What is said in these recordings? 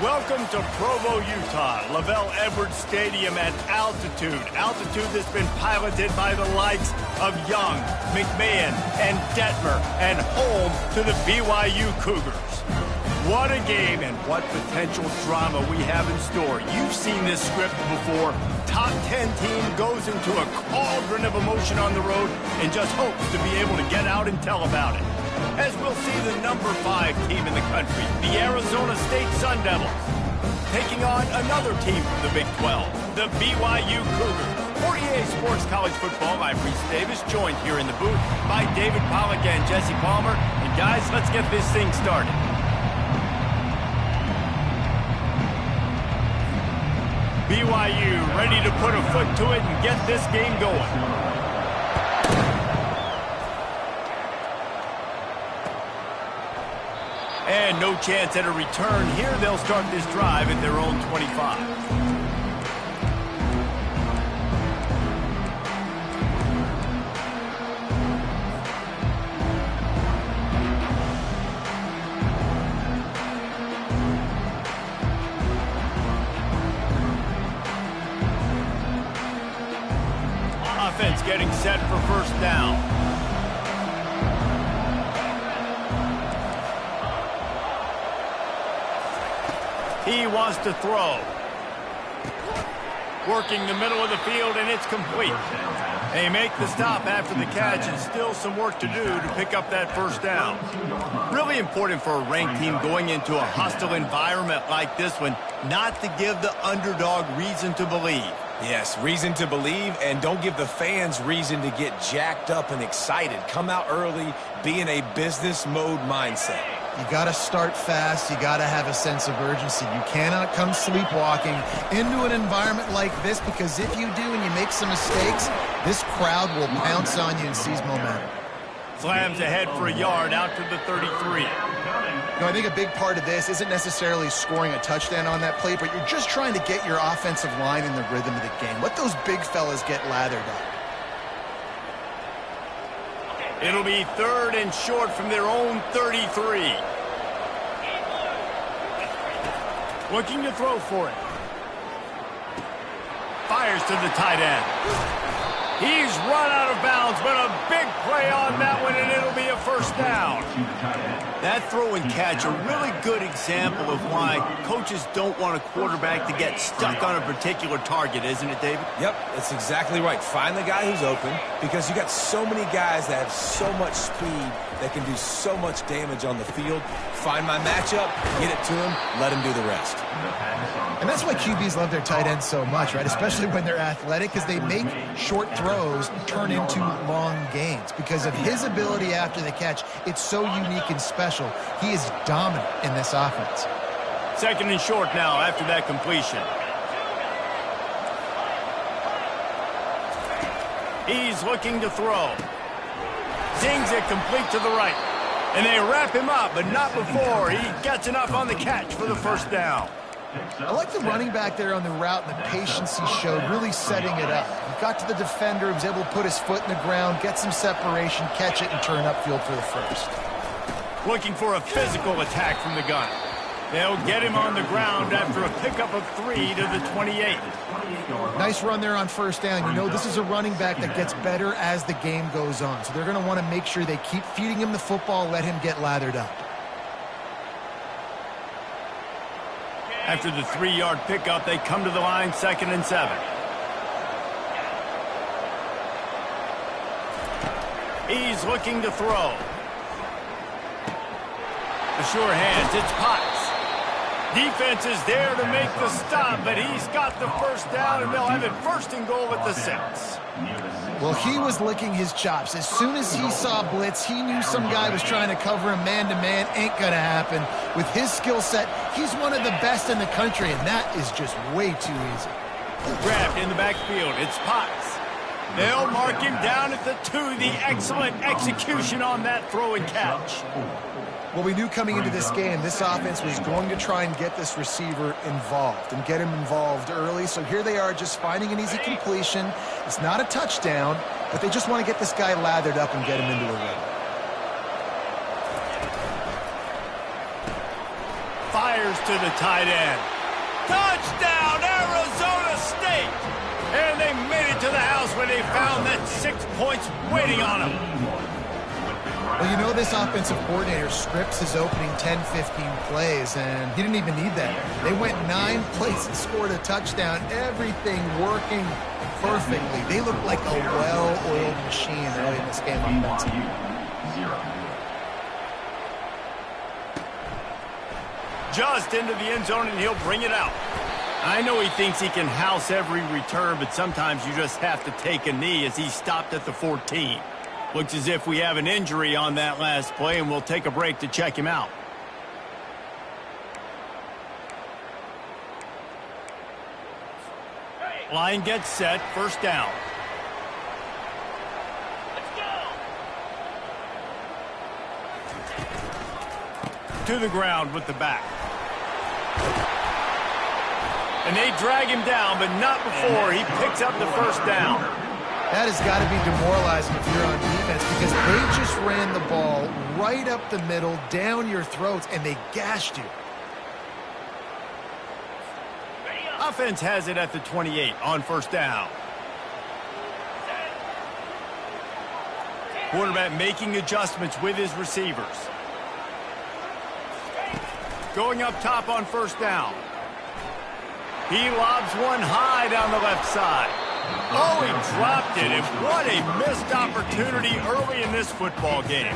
Welcome to Provo, Utah, Lavelle Edwards Stadium at altitude. Altitude that's been piloted by the likes of Young, McMahon, and Detmer, and home to the BYU Cougars. What a game and what potential drama we have in store. You've seen this script before. Top 10 team goes into a cauldron of emotion on the road and just hopes to be able to get out and tell about it. As we'll see the number 5 team in the country, the Arizona State Sun Devils, taking on another team from the Big 12, the BYU Cougars. For EA Sports College Football, I'm Reese Davis, joined here in the booth by David Pollack and Jesse Palmer. And guys, let's get this thing started. BYU ready to put a foot to it and get this game going. And no chance at a return here. They'll start this drive at their own 25. Offense getting set for first down. He wants to throw. Working the middle of the field, and it's complete. They make the stop after the catch, and still some work to do to pick up that first down. Really important for a ranked team going into a hostile environment like this one, not to give the underdog reason to believe. Yes, reason to believe, and don't give the fans reason to get jacked up and excited. Come out early, be in a business mode mindset. You got to start fast. You got to have a sense of urgency. You cannot come sleepwalking into an environment like this, because if you do and you make some mistakes, this crowd will pounce on you and seize momentum. Slams ahead for a yard out to the 33. I think a big part of this isn't necessarily scoring a touchdown on that play, but you're just trying to get your offensive line in the rhythm of the game. Let those big fellas get lathered up. It'll be 3rd and short from their own 33. Looking to throw for it. Fires to the tight end. He's run out of bounds, but a big play on that one, and it'll be a first down. That throw and catch, a really good example of why coaches don't want a quarterback to get stuck on a particular target, isn't it, David? Yep, that's exactly right. Find the guy who's open, because you got so many guys that have so much speed that can do so much damage on the field. Find my matchup, get it to him, let him do the rest. And that's why QBs love their tight ends so much, right? Especially when they're athletic, because they make short throws turn into long gains. Because of his ability after the catch, it's so unique and special. He is dominant in this offense. 2nd and short now after that completion. He's looking to throw. Zings it complete to the right. And they wrap him up, but not before he gets enough on the catch for the first down. I like the running back there on the route and the patience he showed, really setting it up. He got to the defender, he was able to put his foot in the ground, get some separation, catch it, and turn upfield for the first. Looking for a physical attack from the gun. They'll get him on the ground after a pickup of 3 to the 28. Nice run there on first down. You know, this is a running back that gets better as the game goes on. So they're going to want to make sure they keep feeding him the football, let him get lathered up. After the 3-yard pickup, they come to the line, 2nd and 7. He's looking to throw. The sure hands, it's Potts. Defense is there to make the stop, but he's got the first down, and they'll have it 1st and goal at the 6. Well, he was licking his chops. As soon as he saw blitz, he knew some guy was trying to cover him man-to-man. Ain't gonna happen. With his skill set, he's one of the best in the country, and that is just way too easy. Grabbed in the backfield, it's Potts. They'll mark him down at the 2. The excellent execution on that throw and catch. Well, we knew coming into this game, this offense was going to try and get this receiver involved and get him involved early. So here they are just finding an easy completion. It's not a touchdown, but they just want to get this guy lathered up and get him into a rhythm. Fires to to the tight end. Touchdown, Arizona State! And they made it to the house when they found that 6 points waiting on them. Well, you know, this offensive coordinator scripts his opening 10, 15 plays, and he didn't even need that. They went 9 plays and scored a touchdown. Everything working perfectly. They look like a well-oiled machine early in this game offensively. Just into the end zone, and he'll bring it out. I know he thinks he can house every return, but sometimes you just have to take a knee as he stopped at the 14. Looks as if we have an injury on that last play, and we'll take a break to check him out. Line gets set, first down. To the ground with the back. And they drag him down, but not before he picks up the first down. That has got to be demoralizing if you're on defense, because they just ran the ball right up the middle, down your throats, and they gashed you. Offense has it at the 28 on first down. Quarterback making adjustments with his receivers. Going up top on first down. He lobs one high down the left side. Oh, he dropped it, and what a missed opportunity early in this football game.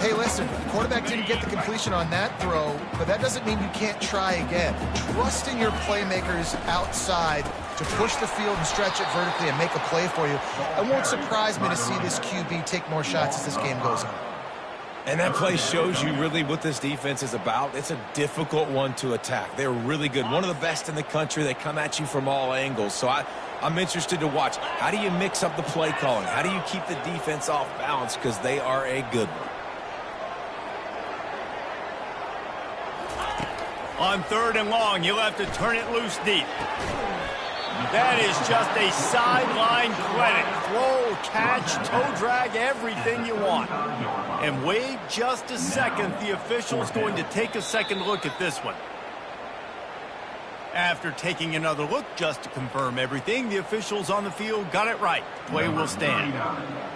Hey, listen, the quarterback didn't get the completion on that throw, but that doesn't mean you can't try again. Trusting your playmakers outside to push the field and stretch it vertically and make a play for you. It won't surprise me to see this QB take more shots as this game goes on. And that play shows you really what this defense is about. It's a difficult one to attack. They're really good. One of the best in the country. They come at you from all angles. So I'm interested to watch. How do you mix up the play calling? How do you keep the defense off balance? Because they are a good one. On third and long, you'll have to turn it loose deep. That is just a sideline credit. Throw, catch, toe drag, everything you want. And wait just a second. The official's going to take a second look at this one. After taking another look just to confirm everything, the officials on the field got it right. Play will stand.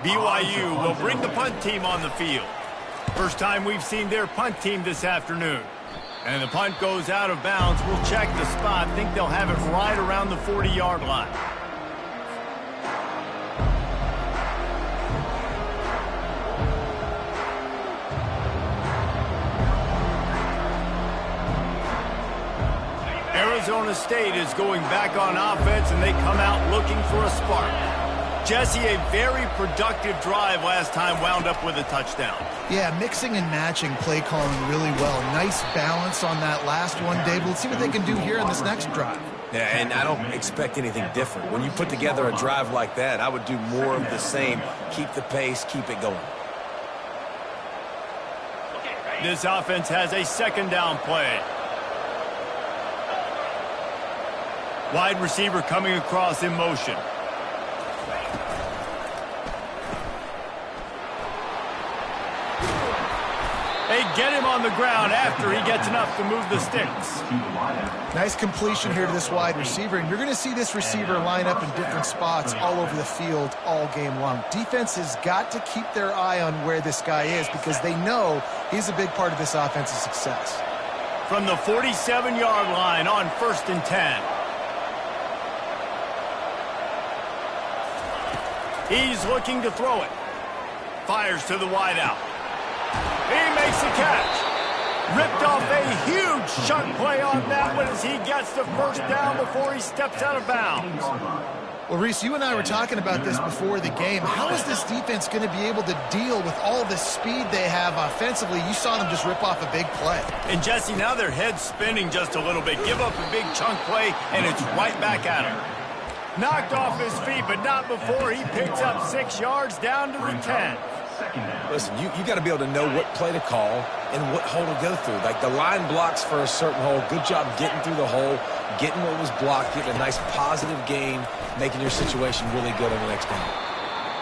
BYU will bring the punt team on the field. First time we've seen their punt team this afternoon. And the punt goes out of bounds. We'll check the spot. Think they'll have it right around the 40-yard line. Arizona State is going back on offense, and they come out looking for a spark. Jesse, a very productive drive last time wound up with a touchdown. Yeah, mixing and matching play calling really well. Nice balance on that last one, Dave. Let's see what they can do here in this next drive. Yeah, and I don't expect anything different. When you put together a drive like that, I would do more of the same. Keep the pace, keep it going. This offense has a second down play. Wide receiver coming across in motion. They get him on the ground after he gets enough to move the sticks. Nice completion here to this wide receiver, and you're going to see this receiver line up in different spots all over the field all game long. Defense has got to keep their eye on where this guy is because they know he's a big part of this offense's success. From the 47-yard line on 1st and 10. He's looking to throw it. Fires to the wideout. He makes the catch. Ripped off a huge chunk play on that one as he gets the first down before he steps out of bounds. Well, Reese, you and I were talking about this before the game. How is this defense going to be able to deal with all the speed they have offensively? You saw them just rip off a big play. And, Jesse, now their head's spinning just a little bit. Give up a big chunk play, and it's right back at him. Knocked off his feet, but not before he picks up 6 yards down to the 10. Listen, you got to be able to know what play to call and what hole to go through. Like the line blocks for a certain hole. Good job getting through the hole, getting what was blocked, getting a nice positive gain, making your situation really good on the next down.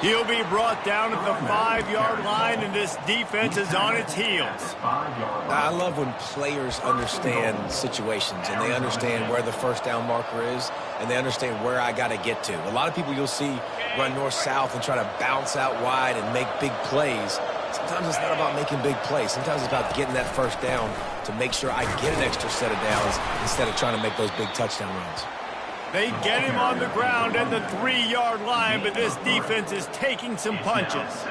He'll be brought down at the 5-yard line, and this defense is on its heels. I love when players understand situations, and they understand where the first down marker is, and they understand where I got to get to. A lot of people you'll see run north-south and try to bounce out wide and make big plays. Sometimes it's not about making big plays. Sometimes it's about getting that first down to make sure I get an extra set of downs instead of trying to make those big touchdown runs. They get him on the ground at the 3-yard line, but this defense is taking some punches.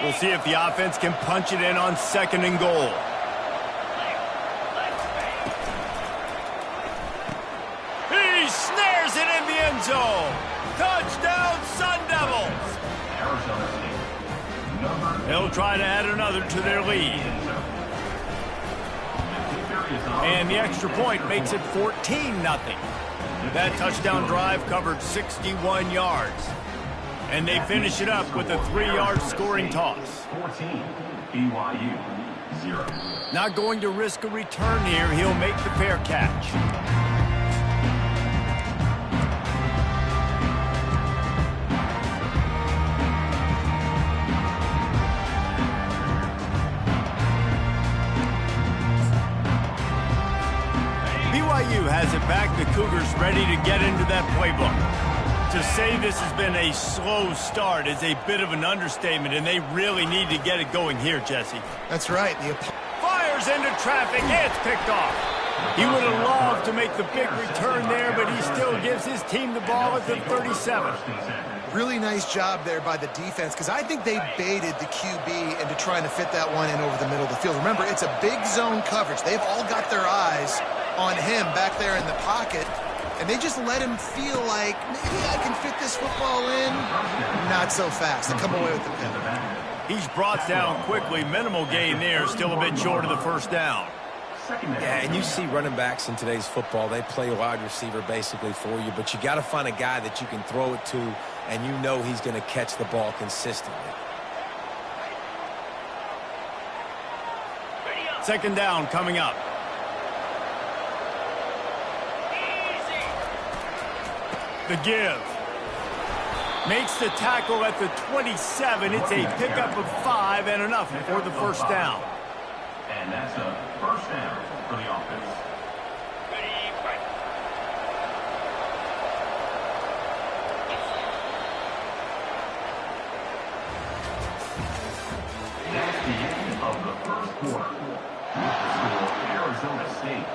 We'll see if the offense can punch it in on 2nd and goal. He snares it in the end zone. Touchdown, Sun Devils. They'll try to add another to their lead. And the extra point makes it 14-0. That touchdown drive covered 61 yards. And they finish it up with a 3-yard scoring toss. 14, BYU, 0. Not going to risk a return here. He'll make the fair catch. BYU has it back. The Cougars ready to get into that playbook. To say this has been a slow start is a bit of an understatement, and they really need to get it going here, Jesse. That's right. Fires into traffic. It's picked off. He would have loved to make the big return there, but he still gives his team the ball at the 37. Really nice job there by the defense, because I think they baited the QB into trying to fit that one in over the middle of the field. Remember, it's a big zone coverage. They've all got their eyes on him back there in the pocket, and they just let him feel like, maybe I can fit this football in. Not so fast. They come away with the pin. He's brought down quickly. Minimal gain there. Still a bit short of the first down. Yeah, and you see running backs in today's football, they play a wide receiver basically for you, but you got to find a guy that you can throw it to, and you know he's going to catch the ball consistently. 2nd down coming up. The give. Makes the tackle at the 27. It's a pickup of 5 and enough for the first down. And that's a first down for the offense. That's the end of the first quarter. With the score, Arizona State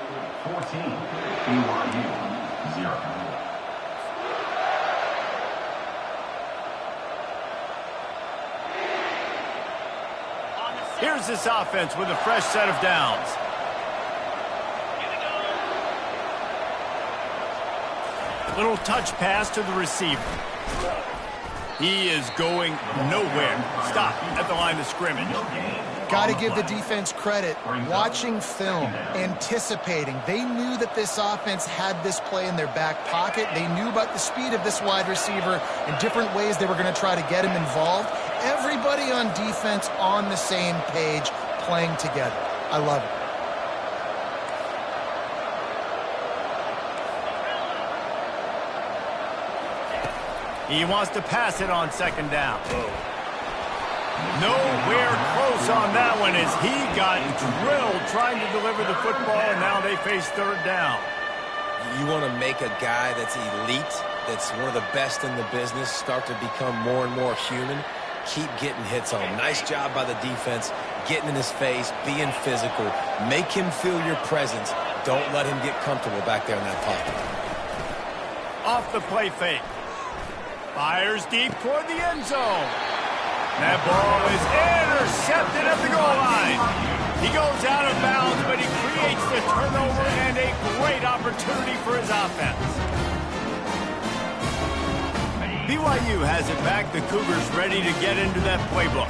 14, BYU 0. Here's this offense with a fresh set of downs. Little touch pass to the receiver. He is going nowhere. Stop at the line of scrimmage. Got to give the defense credit. Watching film, anticipating. They knew that this offense had this play in their back pocket. They knew about the speed of this wide receiver and different ways they were going to try to get him involved. Everybody on defense on the same page, playing together. I love it. He wants to pass it on 2nd down. Nowhere close on that one as he got drilled trying to deliver the football, and now they face 3rd down. You want to make a guy that's elite, that's one of the best in the business, start to become more and more human. Keep getting hits on him. Nice job by the defense, getting in his face, being physical. Make him feel your presence. Don't let him get comfortable back there in that pocket. Off the play fake. Fires deep toward the end zone. That ball is intercepted at the goal line. He goes out of bounds, but he creates the turnover and a great opportunity for his offense. BYU has it back. The Cougars ready to get into that playbook.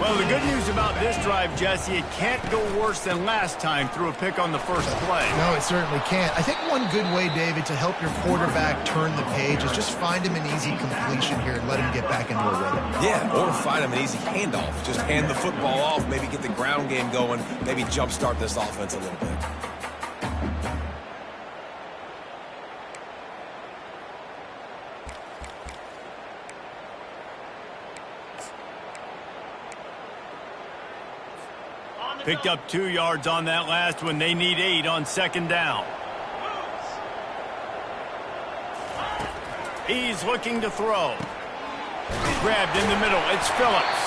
Well, the good news about this drive, Jesse, it can't go worse than last time through a pick on the first play. No, it certainly can't. I think one good way, David, to help your quarterback turn the page is just find him an easy completion here and let him get back into a rhythm. Yeah, or find him an easy handoff. Just hand the football off, maybe get the ground game going, maybe jumpstart this offense a little bit. Picked up 2 yards on that last one. They need 8 on second down. He's looking to throw. Grabbed in the middle. It's Phillips.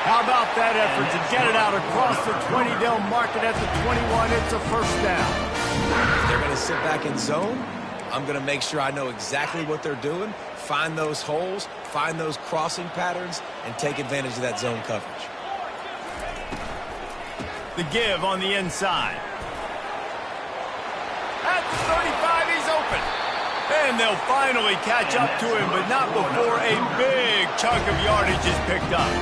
How about that effort to get it out across the 20? They'll mark it at the 21. It's a first down. If they're going to sit back in zone, I'm going to make sure I know exactly what they're doing, find those holes, find those crossing patterns, and take advantage of that zone coverage. The give on the inside. At the 35, he's open. And they'll finally catch up to him, but not before a big chunk of yardage is picked up.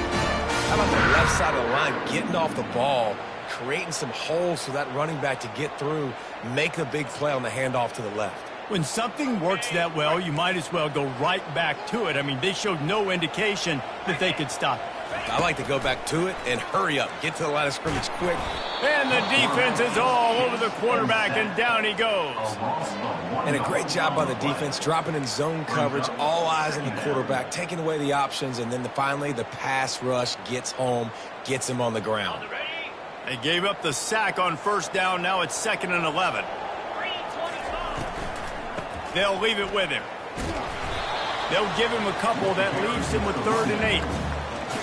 How about the left side of the line getting off the ball, creating some holes for that running back to get through, make the big play on the handoff to the left. When something works that well, you might as well go right back to it. I mean, they showed no indication that they could stop it. I like to go back to it and hurry up. Get to the line of scrimmage quick. And the defense is all over the quarterback, and down he goes. And a great job by the defense, dropping in zone coverage, all eyes on the quarterback, taking away the options, and then finally the pass rush gets home, gets him on the ground. They gave up the sack on first down. Now it's 2nd and 11. They'll leave it with him. They'll give him a couple. That leaves him with 3rd and 8.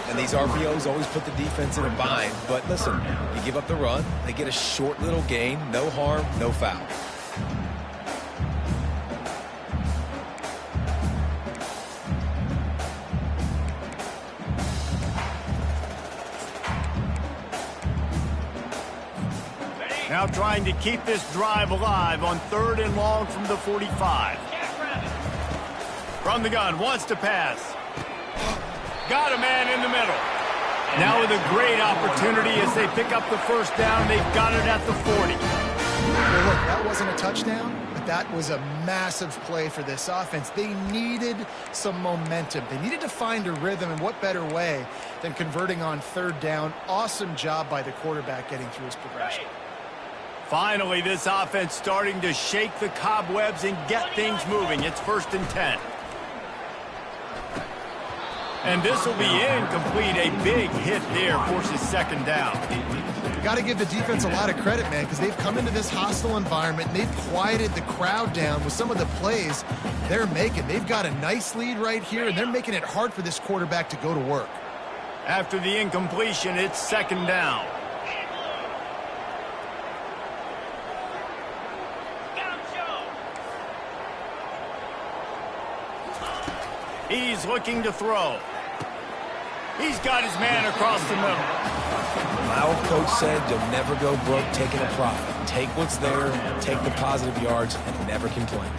And these RPOs always put the defense in a bind. But listen, you give up the run, they get a short little gain, no harm, no foul. Now trying to keep this drive alive on 3rd and long from the 45. From the gun, wants to pass. Got a man in the middle. Now with a great opportunity as they pick up the first down. They've got it at the 40. Well, look, that wasn't a touchdown, but that was a massive play for this offense. They needed some momentum. They needed to find a rhythm, and what better way than converting on 3rd down. Awesome job by the quarterback getting through his progression. Finally, this offense starting to shake the cobwebs and get things moving. It's 1st and 10. And this will be incomplete. A big hit there forces 2nd down. Got to give the defense a lot of credit, man, because they've come into this hostile environment and they've quieted the crowd down with some of the plays they're making. They've got a nice lead right here, and they're making it hard for this quarterback to go to work. After the incompletion, it's 2nd down. He's looking to throw. He's got his man across the middle. My old coach said you'll never go broke taking a profit. Take what's there, take the positive yards, and never complain.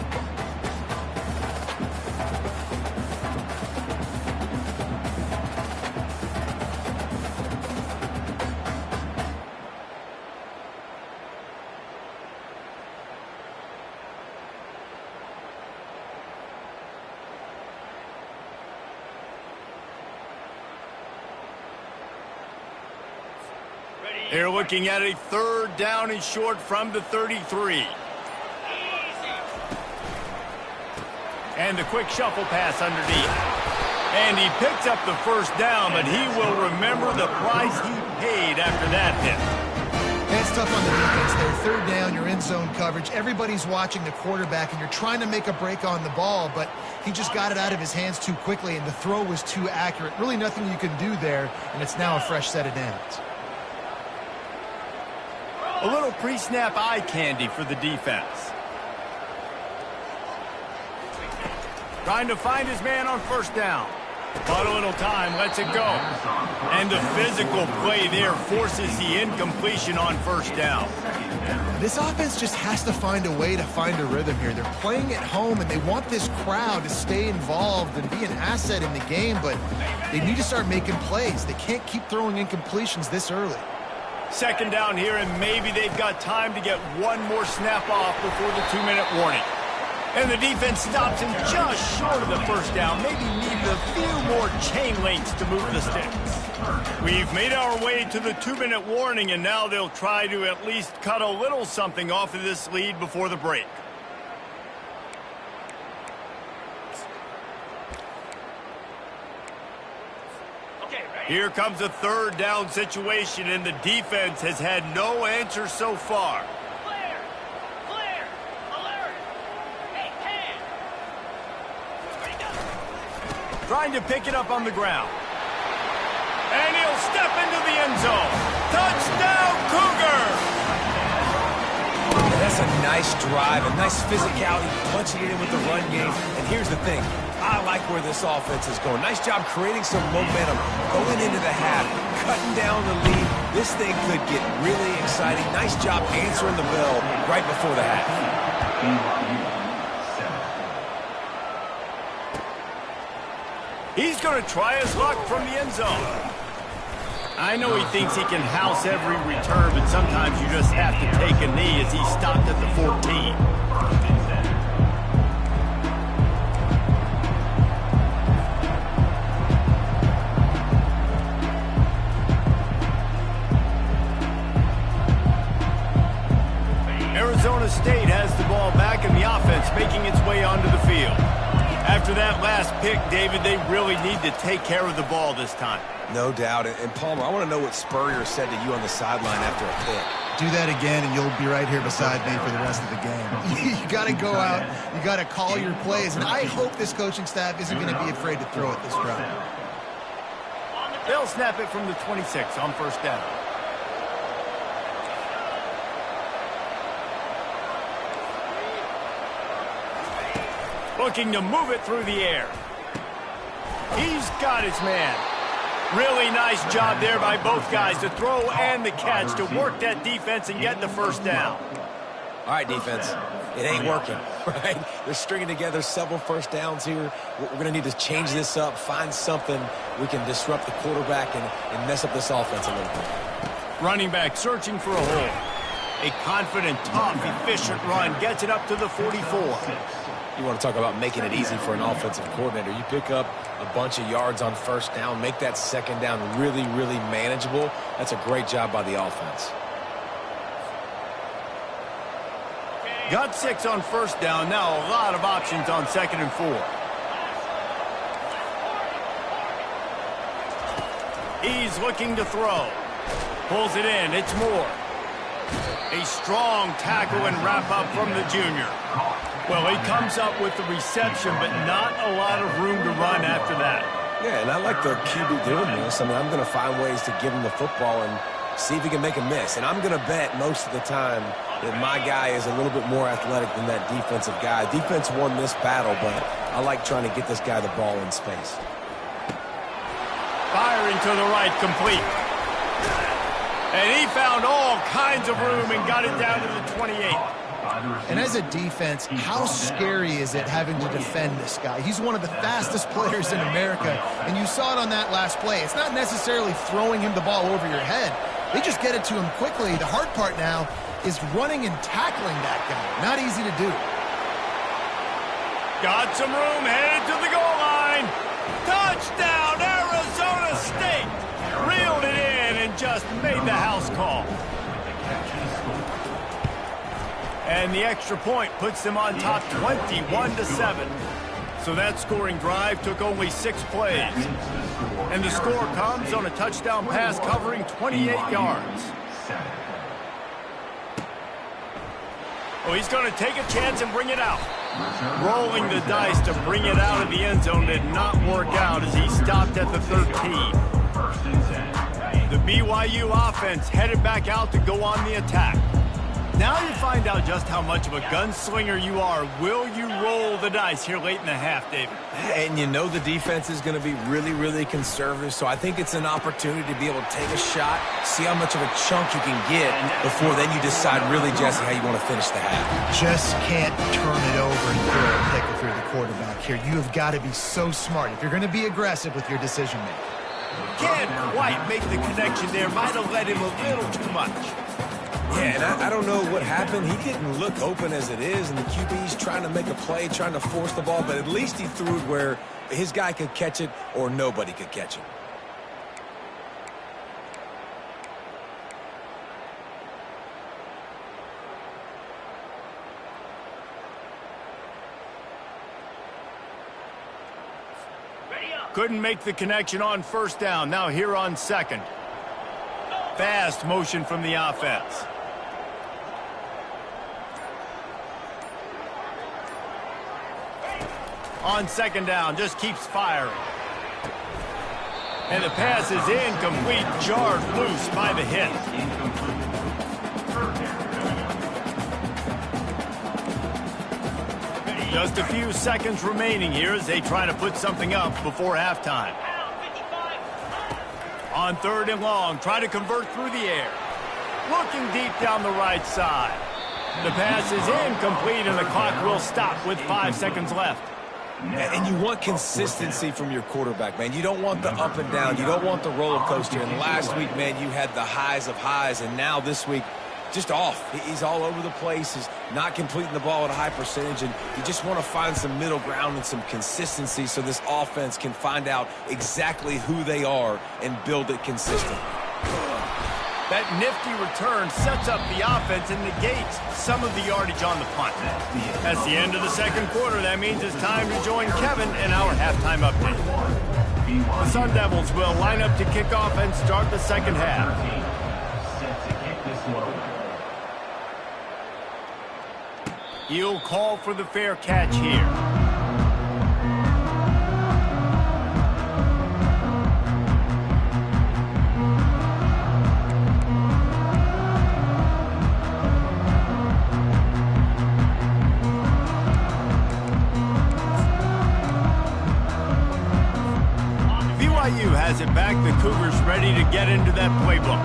They're looking at a 3rd down and short from the 33. And the quick shuffle pass underneath. And he picks up the first down, but he will remember the price he paid after that hit. And it's tough on the defense there. 3rd down, you're in zone coverage. Everybody's watching the quarterback, and you're trying to make a break on the ball, but he just got it out of his hands too quickly, and the throw was too accurate. Really nothing you can do there, and it's now a fresh set of downs. A little pre-snap eye candy for the defense. Trying to find his man on first down. But a little time, lets it go. And the physical play there forces the incompletion on first down. This offense just has to find a way to find a rhythm here. They're playing at home, and they want this crowd to stay involved and be an asset in the game, but they need to start making plays. They can't keep throwing incompletions this early. 2nd down here, and maybe they've got time to get one more snap off before the 2-minute warning. And the defense stops him just short of the first down. Maybe needed a few more chain links to move the sticks. We've made our way to the 2-minute warning, and now they'll try to at least cut a little something off of this lead before the break. Okay, ready? Here comes a third down situation, and the defense has had no answer so far. Clear! Clear! Alert! Hey, hand! Ready, go! Trying to pick it up on the ground. And he'll step into the end zone. Touchdown, Cougar! That's a nice drive, a nice physicality, punching it in with the run game. And here's the thing. I like where this offense is going. Nice job creating some momentum, going into the half, cutting down the lead. This thing could get really exciting. Nice job answering the bell right before the half. He's going to try his luck from the end zone. I know he thinks he can house every return, but sometimes you just have to take a knee as he stopped at the 14. Arizona State has the ball back in the offense, making its way onto the field. After that last pick, David, they really need to take care of the ball this time. No doubt. And Palmer, I want to know what Spurrier said to you on the sideline after a pick. Do that again, and you'll be right here beside me for the rest of the game. You got to go out. You got to call your plays. And I hope this coaching staff isn't going to be afraid to throw it this drive. They'll snap it from the 26 on first down. Looking to move it through the air. He's got his man. Really nice job there by both guys, the throw and the catch, to work that defense and get the first down. All right, defense. It ain't working, right? They're stringing together several first downs here. We're going to need to change this up, find something we can disrupt the quarterback and mess up this offense a little bit. Running back searching for a hole. A confident, tough, efficient run gets it up to the 44. You want to talk about making it easy for an offensive coordinator. You pick up a bunch of yards on first down, make that second down really, really manageable. That's a great job by the offense. Got 6 on first down. Now a lot of options on 2nd and 4. He's looking to throw. Pulls it in. It's Moore. A strong tackle and wrap up from the junior. Well, he comes up with the reception, but not a lot of room to run after that. Yeah, and I like the QB doing this. I mean, I'm going to find ways to give him the football and see if he can make a miss. And I'm going to bet most of the time that my guy is a little bit more athletic than that defensive guy. Defense won this battle, but I like trying to get this guy the ball in space. Firing to the right, complete. And he found all kinds of room and got it down to the 28. And as a defense, how scary is it having to defend this guy? He's one of the fastest players in America, and you saw it on that last play. It's not necessarily throwing him the ball over your head. They just get it to him quickly. The hard part now is running and tackling that guy. Not easy to do. Got some room, headed to the goal line. Touchdown, Arizona State. Reeled it in and just made the house call. And the extra point puts them on top 21-7. So that scoring drive took only 6 plays. And the score comes on a touchdown pass covering 28 yards. Oh, he's going to take a chance and bring it out. Rolling the dice to bring it out of the end zone did not work out as he stopped at the 13. The BYU offense headed back out to go on the attack. Now you find out just how much of a gunslinger you are. Will you roll the dice here late in the half, David? And you know the defense is going to be really, really conservative, so I think it's an opportunity to be able to take a shot, see how much of a chunk you can get before then you decide really, Jesse, how you want to finish the half. Just can't turn it over and throw a pick if you're the quarterback here. You have got to be so smart if you're going to be aggressive with your decision-making. Can't quite make the connection there. Might have let him a little too much. Yeah, and I don't know what happened. He didn't look open as it is, and the QB's trying to make a play, trying to force the ball, but at least he threw it where his guy could catch it or nobody could catch it. Couldn't make the connection on first down. Now here on second. Fast motion from the offense. On second down, just keeps firing. And the pass is incomplete, jarred loose by the hit. Just a few seconds remaining here as they try to put something up before halftime. On third and long, try to convert through the air. Looking deep down the right side. The pass is incomplete and the clock will stop with 5 seconds left. And you want consistency from your quarterback, man. You don't want the up and down. You don't want the roller coaster. And last week, man, you had the highs of highs. And now this week, just off. He's all over the place. He's not completing the ball at a high percentage. And you just want to find some middle ground and some consistency so this offense can find out exactly who they are and build it consistently. That nifty return sets up the offense and negates some of the yardage on the punt. That's the end of the second quarter. That means it's time to join Kevin in our halftime update. The Sun Devils will line up to kick off and start the second half. Set to kick this one away. He'll call for the fair catch here. BYU has it back. The Cougars ready to get into that playbook.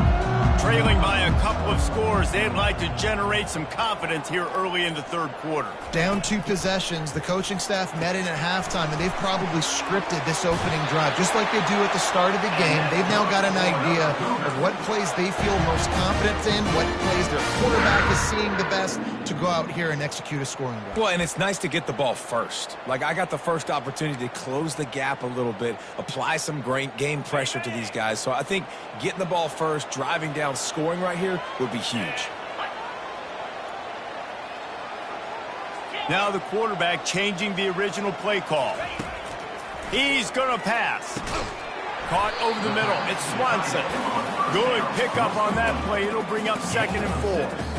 Trailing by a couple of scores, they'd like to generate some confidence here early in the third quarter. Down 2 possessions, the coaching staff met in at halftime, and they've probably scripted this opening drive. Just like they do at the start of the game, they've now got an idea of what plays they feel most confident in, what plays their quarterback is seeing the best to go out here and execute a scoring drive. Well, and it's nice to get the ball first. Like, I got the first opportunity to close the gap a little bit, apply some great game pressure to these guys. So I think getting the ball first, driving down, scoring right here would be huge. Now the quarterback changing the original play call. He's going to pass. Caught over the middle. It's Swanson. Good pickup on that play. It'll bring up 2nd and 4.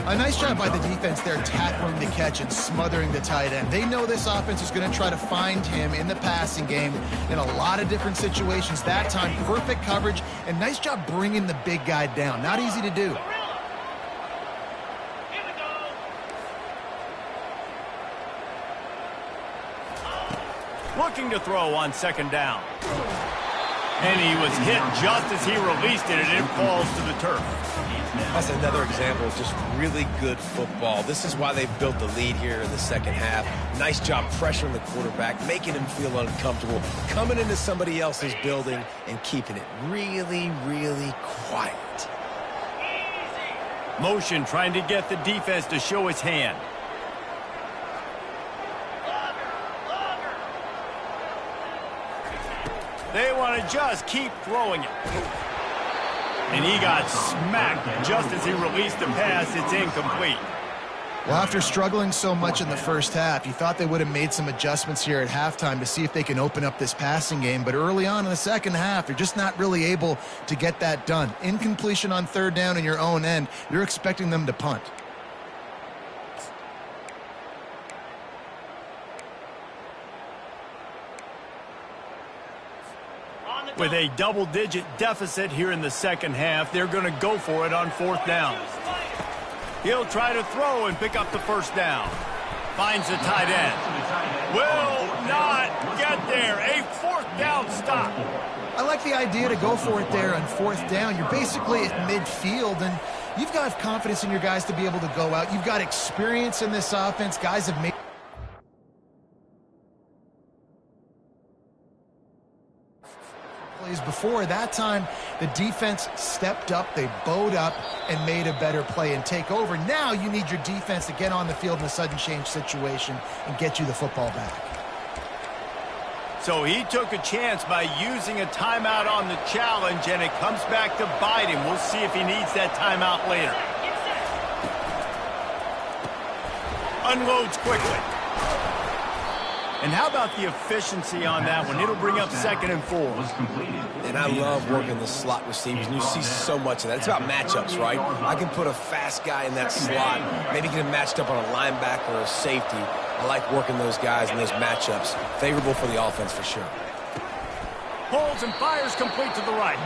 A nice job by the defense there tackling the catch and smothering the tight end. They know this offense is going to try to find him in the passing game in a lot of different situations. That time, perfect coverage, and nice job bringing the big guy down. Not easy to do. Looking to throw on 2nd down. And he was hit just as he released it, and it falls to the turf. That's another example of just really good football. This is why they've built the lead here in the second half. Nice job pressuring the quarterback, making him feel uncomfortable, coming into somebody else's building and keeping it really, really quiet. Motion trying to get the defense to show his hand. They want to just keep throwing it. And he got smacked just as he released the pass. It's incomplete. Well, after struggling so much in the first half, you thought they would have made some adjustments here at halftime to see if they can open up this passing game. But early on in the second half, they're just not really able to get that done. Incompletion on 3rd down in your own end, you're expecting them to punt. With a double-digit deficit here in the second half, they're going to go for it on 4th down. He'll try to throw and pick up the 1st down. Finds the tight end. Will not get there. A 4th down stop. I like the idea to go for it there on 4th down. You're basically at midfield, and you've got confidence in your guys to be able to go out. You've got experience in this offense. Guys have made plays before. That time, the defense stepped up, they bowed up, and made a better play and take over. Now you need your defense to get on the field in a sudden change situation and get you the football back. So he took a chance by using a timeout on the challenge, and it comes back to bite him. We'll see if he needs that timeout later. Unloads quickly. And how about the efficiency on that one? It'll bring up 2nd and 4. And I love working the slot receivers, and you see so much of that. It's about matchups, right? I can put a fast guy in that slot, maybe get him matched up on a linebacker or a safety. I like working those guys in those matchups. Favorable for the offense for sure. Pulls and fires complete to the right.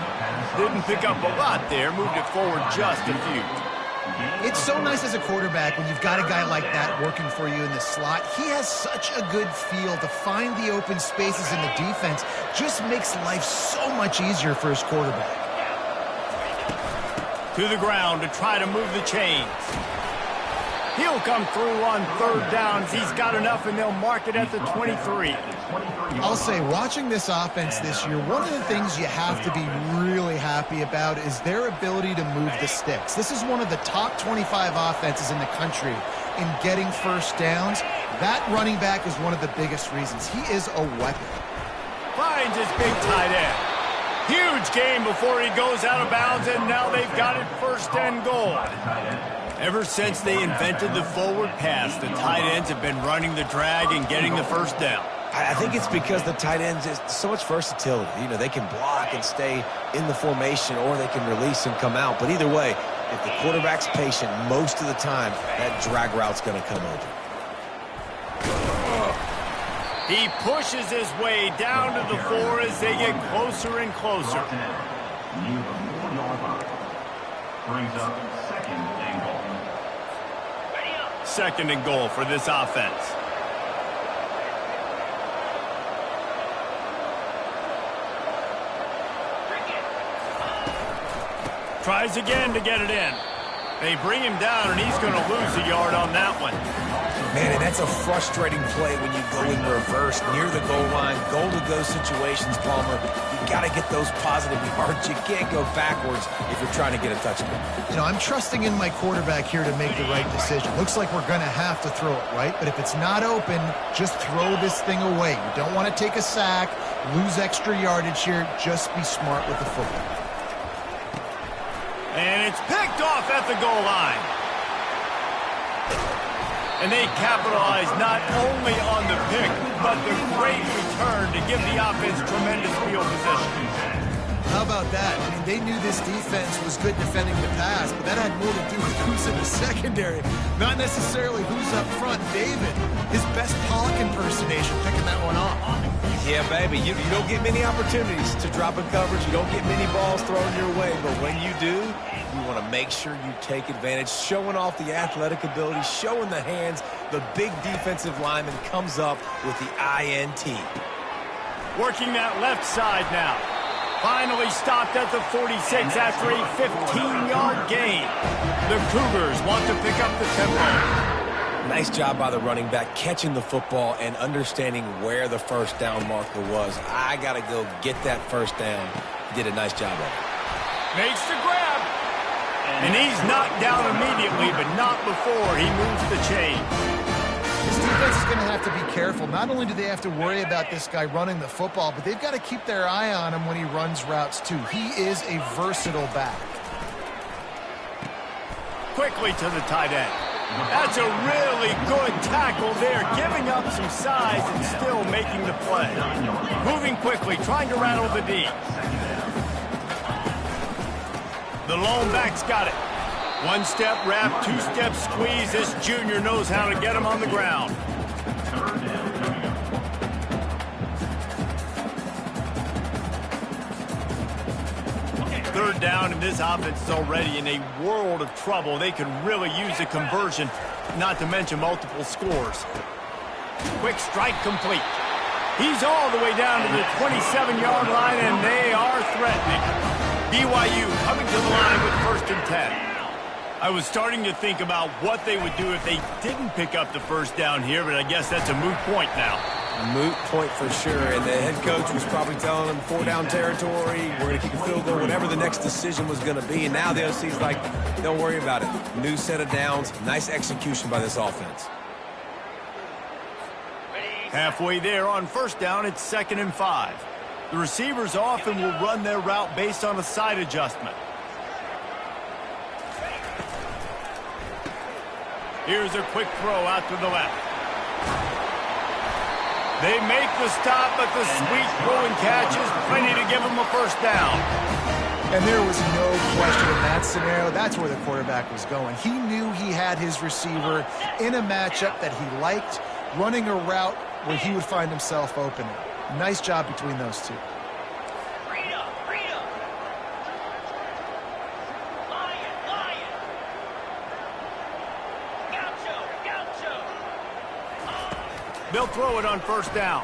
Didn't pick up a lot there, moved it forward just a few. It's so nice as a quarterback when you've got a guy like that working for you in the slot. He has such a good feel to find the open spaces in the defense. Just makes life so much easier for his quarterback. To the ground to try to move the chains. He'll come through on 3rd downs. He's got enough, and they'll mark it at the 23. I'll say, watching this offense this year, one of the things you have to be really happy about is their ability to move the sticks. This is one of the top 25 offenses in the country in getting first downs. That running back is one of the biggest reasons. He is a weapon. Finds his big tight end. Huge game before he goes out of bounds, and now they've got it 1st and goal. Ever since they invented the forward pass, the tight ends have been running the drag and getting the 1st down. I think it's because the tight ends is so much versatility. You know, they can block and stay in the formation, or they can release and come out. But either way, if the quarterback's patient most of the time, that drag route's going to come over. He pushes his way down to the 4 as they get closer and closer. Brings up 2nd and goal. 2nd and goal for this offense. Tries again to get it in. They bring him down, and he's going to lose a yard on that one. Man, and that's a frustrating play when you go in reverse near the goal line. Goal-to-go situations, Palmer. You got to get those positive yards. You can't go backwards if you're trying to get a touchdown. You know, I'm trusting in my quarterback here to make the right decision. Looks like we're going to have to throw it, right? But if it's not open, just throw this thing away. You don't want to take a sack, lose extra yardage here. Just be smart with the football. And it's picked off at the goal line. And they capitalize not only on the pick, but the great return to give the offense tremendous field position. How about that? I mean, they knew this defense was good defending the pass, but that had more to do with who's in the secondary, not necessarily who's up front. David, his best Pollock impersonation, picking that one off. Yeah, baby, you don't get many opportunities to drop in coverage. You don't get many balls thrown your way, but when you do, you want to make sure you take advantage, showing off the athletic ability, showing the hands. The big defensive lineman comes up with the INT. Working that left side now. Finally stopped at the 46 after a 15-yard gain. The Cougars want to pick up the tempo. Nice job by the running back, catching the football and understanding where the 1st down marker was. I got to go get that 1st down. He did a nice job of it. Makes the grab. And he's knocked down immediately, but not before he moves the chain. This defense is going to have to be careful. Not only do they have to worry about this guy running the football, but they've got to keep their eye on him when he runs routes too. He is a versatile back. Quickly to the tight end. That's a really good tackle there, giving up some size and still making the play. Moving quickly, trying to rattle the D. The lone back's got it. 1-step wrap, 2-step squeeze. This junior knows how to get him on the ground. Third down, and this offense is already in a world of trouble. They could really use a conversion, not to mention multiple scores. Quick strike complete. He's all the way down to the 27-yard line, and they are threatening. BYU coming to the line with 1st and 10. I was starting to think about what they would do if they didn't pick up the 1st down here, but I guess that's a moot point now. Moot point for sure, and the head coach was probably telling them 4-down territory, we're going to kick a field goal, whatever the next decision was going to be, and now the OC's like, don't worry about it. New set of downs, nice execution by this offense. Halfway there on 1st down, it's 2nd and 5. The receivers often will run their route based on a side adjustment. Here's a quick throw out to the left. They make the stop, but the sweet throwing catch is plenty to give them a first down. And there was no question in that scenario. That's where the quarterback was going. He knew he had his receiver in a matchup that he liked, running a route where he would find himself open. Nice job between those two. They'll throw it on first down.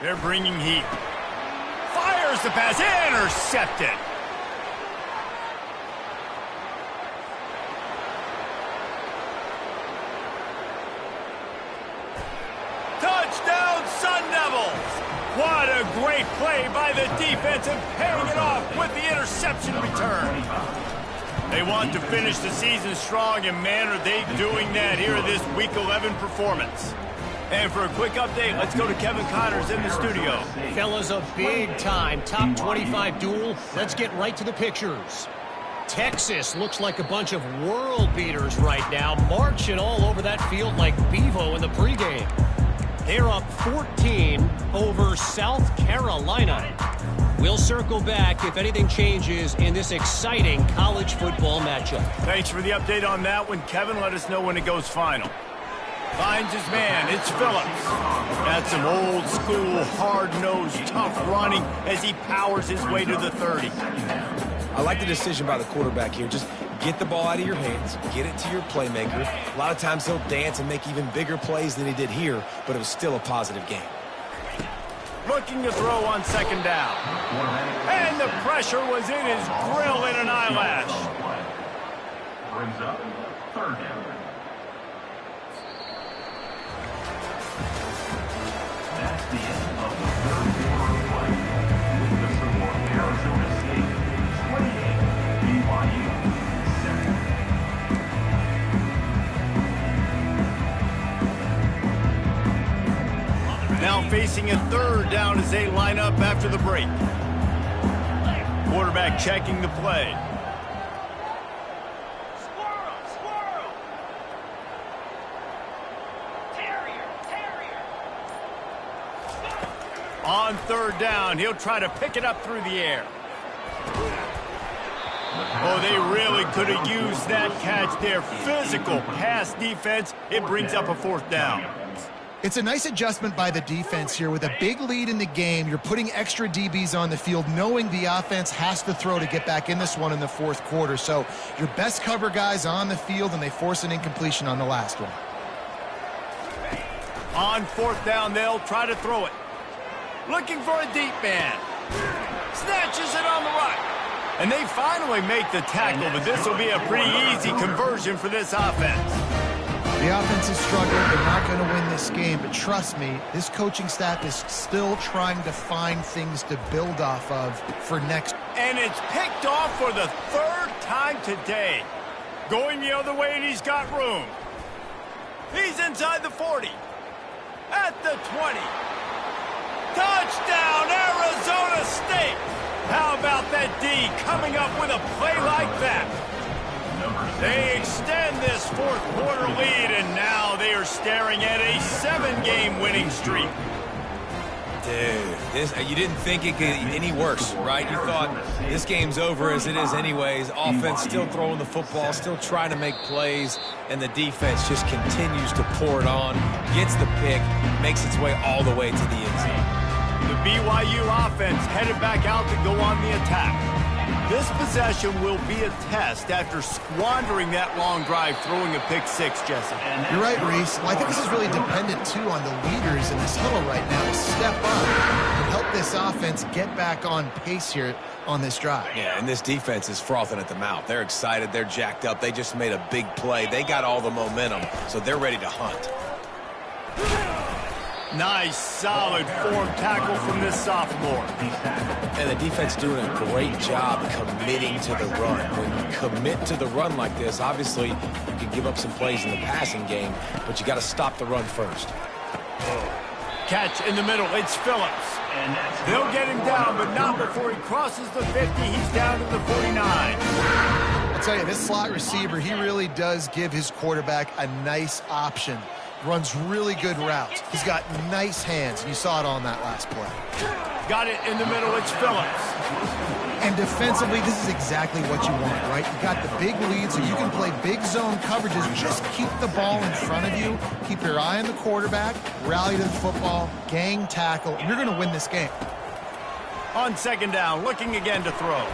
They're bringing heat. Fires the pass. Intercepted. Touchdown, Sun Devils. What a great play by the defense and paying it off with the interception return. They want to finish the season strong, and man, are they doing that here in this Week 11 performance. And for a quick update, let's go to Kevin Connors in the studio. Fellas, a big-time top 25 duel. Let's get right to the pictures. Texas looks like a bunch of world beaters right now, marching all over that field like Bevo in the pregame. They're up 14 over South Carolina. We'll circle back if anything changes in this exciting college football matchup. Thanks for the update on that one, Kevin. Let us know when it goes final. Finds his man. It's Phillips. That's some old-school, hard-nosed, tough running as he powers his way to the 30. I like the decision by the quarterback here. Just get the ball out of your hands, get it to your playmaker. A lot of times he'll dance and make even bigger plays than he did here, but it was still a positive game. Looking to throw on second down. And the pressure was in his grill in an eyelash. Brings up third down. That's the end of the third quarter of play. With the score, Arizona State 28, BYU 7. Now facing a third down as they line up after the break. Quarterback checking the play. On third down, he'll try to pick it up through the air. Oh, they really could have used that catch there. Physical pass defense. It brings up a fourth down. It's a nice adjustment by the defense here. With a big lead in the game, you're putting extra DBs on the field, knowing the offense has to throw to get back in this one in the fourth quarter. So your best cover guys on the field, and they force an incompletion on the last one. On fourth down, they'll try to throw it. Looking for a deep man. Snatches it on the right. And they finally make the tackle, but this will be a pretty easy conversion for this offense. The offense is struggling. They're not going to win this game, but trust me, this coaching staff is still trying to find things to build off of for next. And it's picked off for the third time today. Going the other way, and he's got room. He's inside the 40. At the 20. Touchdown, Arizona State! How about that D coming up with a play like that? They extend this fourth quarter lead, and now they are staring at a 7-game winning streak. Dude, you didn't think it could any worse, right? You thought this game's over as it is anyways. Offense still throwing the football, still trying to make plays, and the defense just continues to pour it on, gets the pick, makes its way all the way to the end zone. The BYU offense headed back out to go on the attack. This possession will be a test after squandering that long drive, throwing a pick six, Jesse. You're right, Reese. Well, I think this is really dependent, too, on the leaders in this huddle right now to step up and help this offense get back on pace here on this drive. Yeah, and this defense is frothing at the mouth. They're excited. They're jacked up. They just made a big play. They got all the momentum, so they're ready to hunt. Nice, solid form tackle from this sophomore. And the defense doing a great job committing to the run. When you commit to the run like this, obviously you can give up some plays in the passing game, but you got to stop the run first. Catch in the middle. It's Phillips. They'll get him down, but not before he crosses the 50. He's down to the 49. I'll tell you, this slot receiver, he really does give his quarterback a nice option. runs really good routes. He's got nice hands, and you saw it on that last play. Got it in the middle. It's Phillips. And defensively, this is exactly what you want, right? You got the big lead, so you can play big zone coverages. Just keep the ball in front of you. Keep your eye on the quarterback. Rally to the football. Gang tackle. And you're going to win this game. On second down, looking again to throw.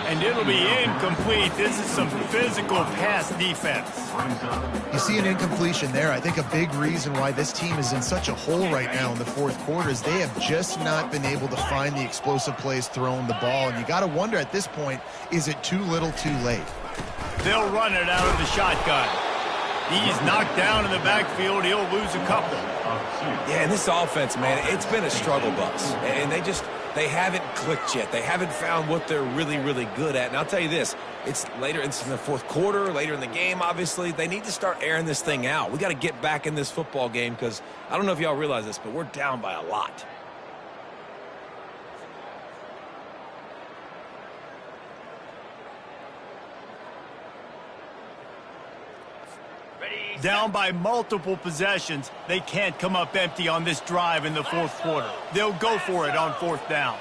And it'll be incomplete. This is some physical pass defense. You see an incompletion there. I think a big reason why this team is in such a hole right now in the fourth quarter is they have just not been able to find the explosive plays throwing the ball. And you got to wonder at this point, is it too little too late? They'll run it out of the shotgun. He's knocked down in the backfield. He'll lose a couple. Yeah, and this offense, man, it's been a struggle bus. And they haven't clicked yet. They haven't found what they're really, really good at. And I'll tell you this, it's in the fourth quarter, later in the game, obviously. They need to start airing this thing out. We got to get back in this football game because I don't know if y'all realize this, but we're down by a lot. Down by multiple possessions. They can't come up empty on this drive in the fourth quarter. They'll go for it on fourth down.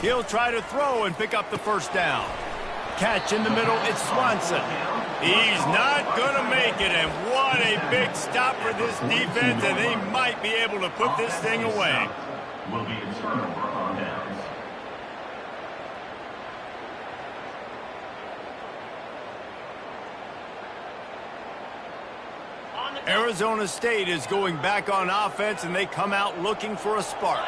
He'll try to throw and pick up the first down. Catch in the middle, it's Swanson. He's not going to make it, and what a big stop for this defense, and they might be able to put this thing away. Will be a turnover on downs. Arizona State is going back on offense, and they come out looking for a spark.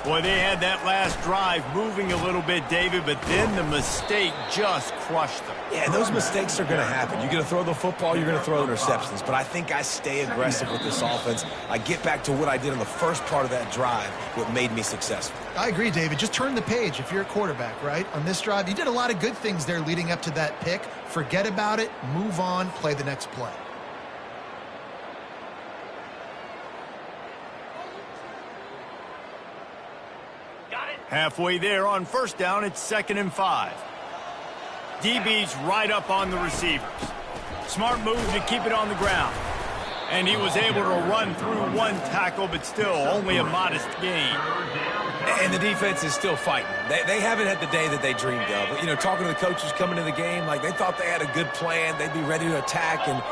Boy, they had that last drive moving a little bit, David, but then the mistake just crushed them. Yeah, those mistakes are going to happen. You're going to throw the football, you're going to throw interceptions. But I think I stay aggressive with this offense. I get back to what I did on the first part of that drive, what made me successful. I agree, David. Just turn the page if you're a quarterback, right? On this drive, you did a lot of good things there leading up to that pick. Forget about it, move on, play the next play. Halfway there on first down, it's 2nd and 5. DB's right up on the receivers. Smart move to keep it on the ground. And he was able to run through one tackle, but still only a modest gain. And the defense is still fighting. They haven't had the day that they dreamed of. You know, talking to the coaches coming into the game, like they thought they had a good plan. They'd be ready to attack and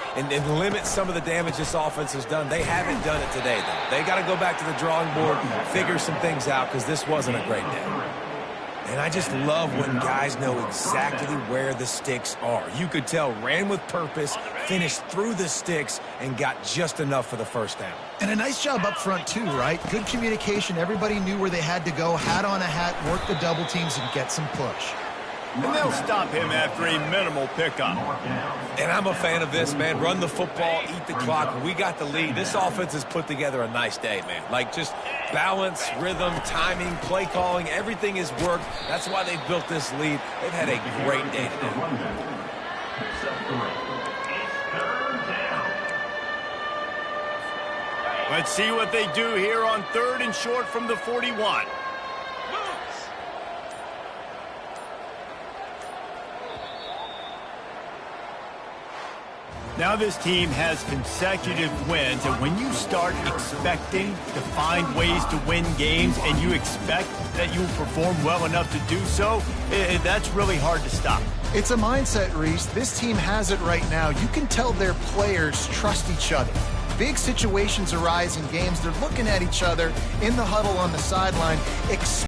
limit some of the damage this offense has done. They haven't done it today, though. They got to go back to the drawing board, figure some things out, because this wasn't a great day. And I just love when guys know exactly where the sticks are. You could tell, ran with purpose, finished through the sticks, and got just enough for the first down. And a nice job up front, too, right? Good communication. Everybody knew where they had to go, hat on a hat, work the double teams, and get some push. And they'll stop him after a minimal pickup. And I'm a fan of this, man. Run the football, eat the clock. We got the lead. This offense has put together a nice day, man. Like, just balance, rhythm, timing, play calling, everything has worked. That's why they've built this lead. They've had a great day today. Let's see what they do here on 3rd and short from the 41. Now this team has consecutive wins, and when you start expecting to find ways to win games and you expect that you will perform well enough to do so, that's really hard to stop. It's a mindset, Reese. This team has it right now. You can tell their players trust each other. Big situations arise in games. They're looking at each other in the huddle on the sideline,